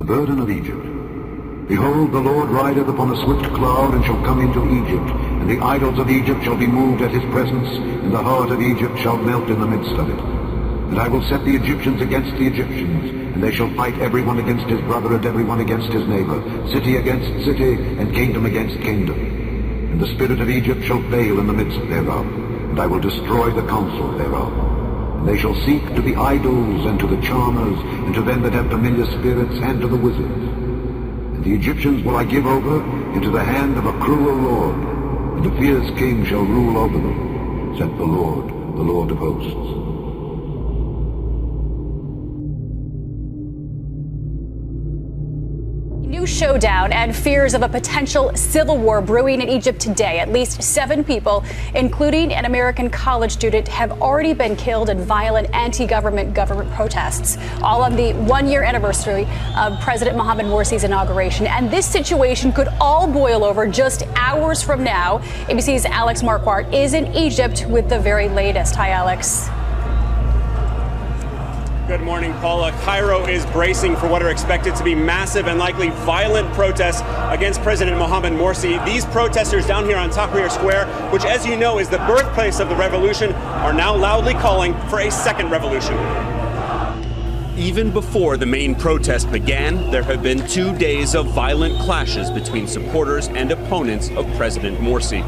The burden of Egypt. Behold, the Lord rideth upon a swift cloud, and shall come into Egypt, and the idols of Egypt shall be moved at his presence, and the heart of Egypt shall melt in the midst of it. And I will set the Egyptians against the Egyptians, and they shall fight every one against his brother, and every one against his neighbor, city against city, and kingdom against kingdom. And the spirit of Egypt shall fail in the midst thereof, and I will destroy the counsel thereof. And they shall seek to the idols, and to the charmers, and to them that have familiar spirits, and to the wizards. And the Egyptians will I give over into the hand of a cruel lord, and a fierce king shall rule over them, saith the Lord of hosts. New showdown and fears of a potential civil war brewing in Egypt today. At least 7 people, including an American college student, have already been killed in violent anti-government protests, all on the 1-year anniversary of President Mohamed Morsi's inauguration. And this situation could all boil over just hours from now. ABC's Alex Marquardt is in Egypt with the very latest. Hi, Alex. Good morning, Paula. Cairo is bracing for what are expected to be massive and likely violent protests against President Mohamed Morsi. These protesters down here on Tahrir Square, which, as you know, is the birthplace of the revolution, are now loudly calling for a second revolution. Even before the main protest began, there have been 2 days of violent clashes between supporters and opponents of President Morsi.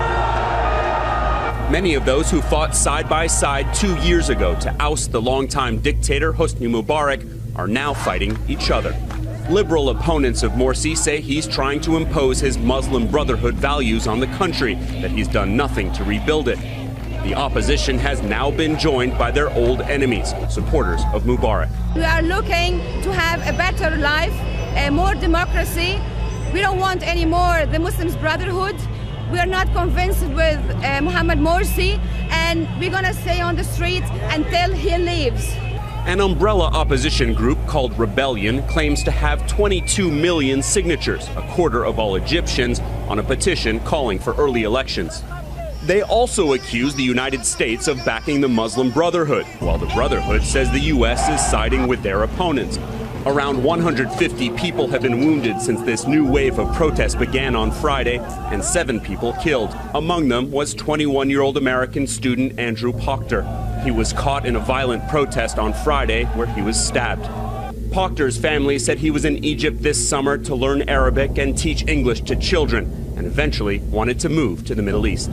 Many of those who fought side by side 2 years ago to oust the longtime dictator Hosni Mubarak are now fighting each other. Liberal opponents of Morsi say he's trying to impose his Muslim Brotherhood values on the country, that he's done nothing to rebuild it. The opposition has now been joined by their old enemies, supporters of Mubarak. We are looking to have a better life, more democracy. We don't want any more the Muslim Brotherhood. We are not convinced with Mohamed Morsi, and we're going to stay on the streets until he leaves. An umbrella opposition group called Rebellion claims to have 22 million signatures, a quarter of all Egyptians, on a petition calling for early elections. They also accuse the United States of backing the Muslim Brotherhood, while the Brotherhood says the U.S. is siding with their opponents. Around 150 people have been wounded since this new wave of protests began on Friday, and 7 people killed. Among them was 21-year-old American student Andrew Proctor. He was caught in a violent protest on Friday where he was stabbed. Proctor's family said he was in Egypt this summer to learn Arabic and teach English to children, and eventually wanted to move to the Middle East.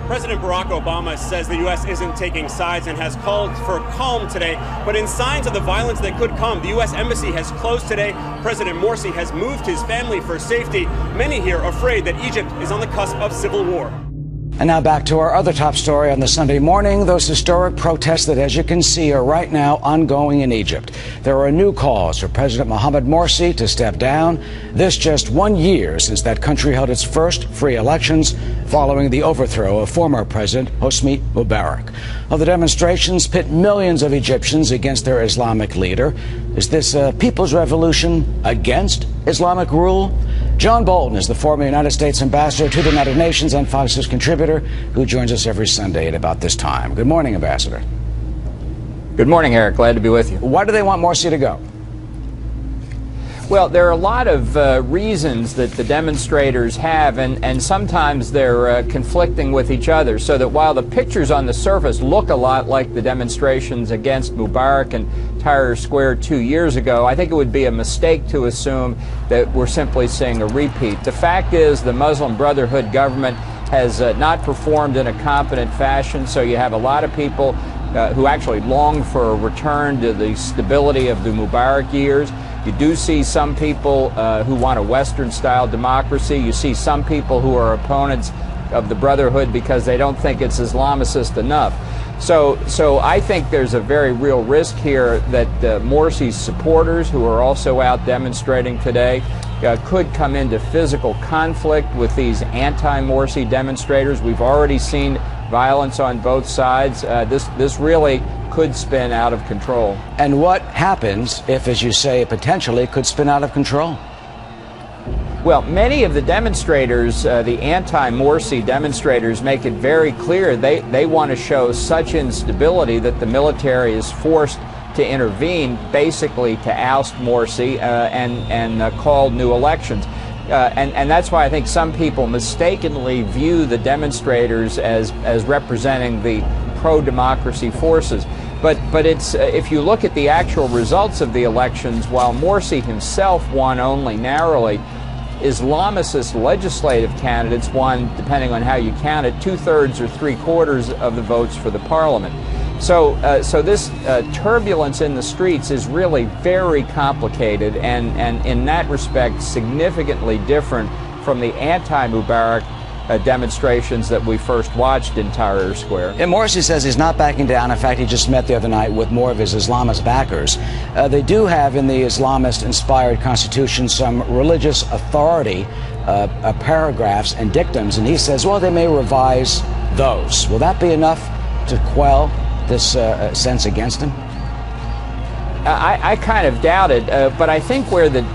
President Barack Obama says the U.S. isn't taking sides and has called for calm today. But in signs of the violence that could come, the U.S. Embassy has closed today. President Morsi has moved his family for safety. Many here are afraid that Egypt is on the cusp of civil war. And now back to our other top story on the Sunday morning, those historic protests that, as you can see, are right now ongoing in Egypt. There are new calls for President Mohamed Morsi to step down. This just 1 year since that country held its first free elections following the overthrow of former President Hosni Mubarak. Well, the demonstrations pit millions of Egyptians against their Islamic leader. Is this a people's revolution against Islamic rule? John Bolton is the former United States ambassador to the United Nations and Fox News contributor who joins us every Sunday at about this time. Good morning, Ambassador. Good morning, Eric. Glad to be with you. Why do they want Morsi to go? Well, there are a lot of reasons that the demonstrators have, and sometimes they're conflicting with each other, so that while the pictures on the surface look a lot like the demonstrations against Mubarak and Tahrir Square 2 years ago, I think it would be a mistake to assume that we're simply seeing a repeat. The fact is the Muslim Brotherhood government has not performed in a competent fashion, so you have a lot of people who actually long for a return to the stability of the Mubarak years. You do see some people who want a Western-style democracy. You see some people who are opponents of the Brotherhood because they don't think it's Islamicist enough. So I think there's a very real risk here that Morsi's supporters, who are also out demonstrating today, could come into physical conflict with these anti-Morsi demonstrators. We've already seen violence on both sides. This really could spin out of control. And what happens if, as you say, potentially could spin out of control? Well, many of the demonstrators, the anti-Morsi demonstrators, make it very clear they want to show such instability that the military is forced to intervene, basically to oust Morsi and call new elections. And that's why I think some people mistakenly view the demonstrators as representing the pro-democracy forces. But it's if you look at the actual results of the elections, while Morsi himself won only narrowly, Islamicist legislative candidates won, depending on how you count it, 2/3 or 3/4 of the votes for the parliament. So this turbulence in the streets is really very complicated and in that respect significantly different from the anti-Mubarak demonstrations that we first watched in Tahrir Square. And Morsi says he's not backing down. In fact, he just met the other night with more of his Islamist backers. They do have in the Islamist-inspired constitution some religious authority paragraphs and dictums, and he says, well, they may revise those. Will that be enough to quell this sense against him? I kind of doubt it, but I think where the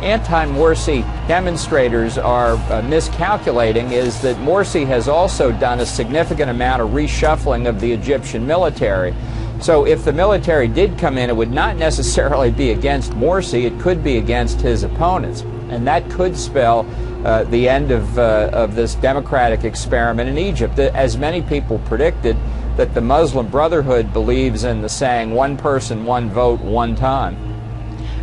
anti-Morsi demonstrators are miscalculating is that Morsi has also done a significant amount of reshuffling of the Egyptian military. So if the military did come in, it would not necessarily be against Morsi, it could be against his opponents. And that could spell the end of this democratic experiment in Egypt. As many people predicted, that the Muslim Brotherhood believes in the saying, one person, one vote, one time.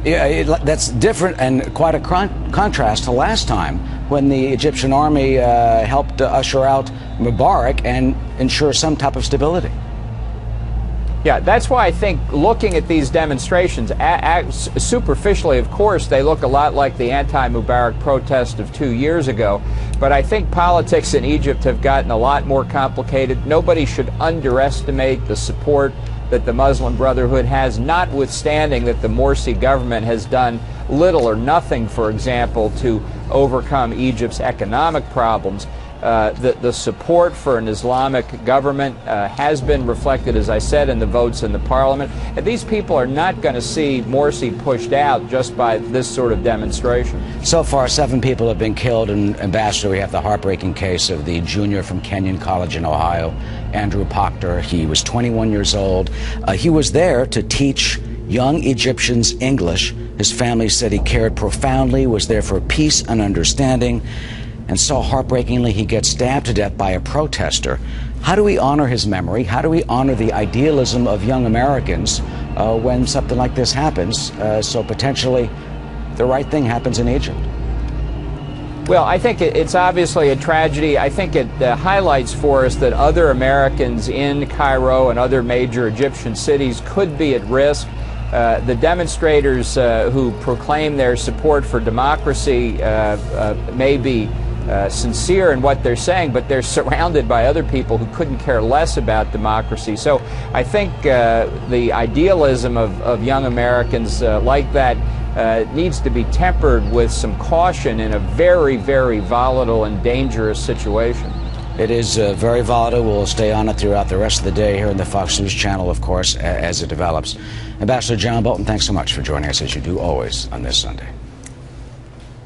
Yeah, that's different and quite a contrast to last time when the Egyptian army helped usher out Mubarak and ensure some type of stability. Yeah, that's why I think looking at these demonstrations, superficially, of course, they look a lot like the anti-Mubarak protest of 2 years ago. But I think politics in Egypt have gotten a lot more complicated. Nobody should underestimate the support that the Muslim Brotherhood has, notwithstanding that the Morsi government has done little or nothing, for example, to overcome Egypt's economic problems. The support for an Islamic government has been reflected, as I said, in the votes in the parliament. And these people are not going to see Morsi pushed out just by this sort of demonstration. So far, 7 people have been killed. And Ambassador, we have the heartbreaking case of the junior from Kenyon College in Ohio, Andrew Proctor. He was 21 years old. He was there to teach young Egyptians English. His family said he cared profoundly, was there for peace and understanding. And so heartbreakingly, he gets stabbed to death by a protester. How do we honor his memory? How do we honor the idealism of young Americans when something like this happens? So potentially the right thing happens in Egypt. Well, I think it's obviously a tragedy. I think it highlights for us that other Americans in Cairo and other major Egyptian cities could be at risk. The demonstrators who proclaim their support for democracy may be sincere in what they're saying, but they're surrounded by other people who couldn't care less about democracy. So I think the idealism of young Americans like that needs to be tempered with some caution in a very, very volatile and dangerous situation. It is very volatile. We'll stay on it throughout the rest of the day here in the Fox News channel, of course, as it develops. Ambassador John Bolton, thanks so much for joining us, as you do always on this Sunday.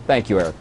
Thank you, Eric.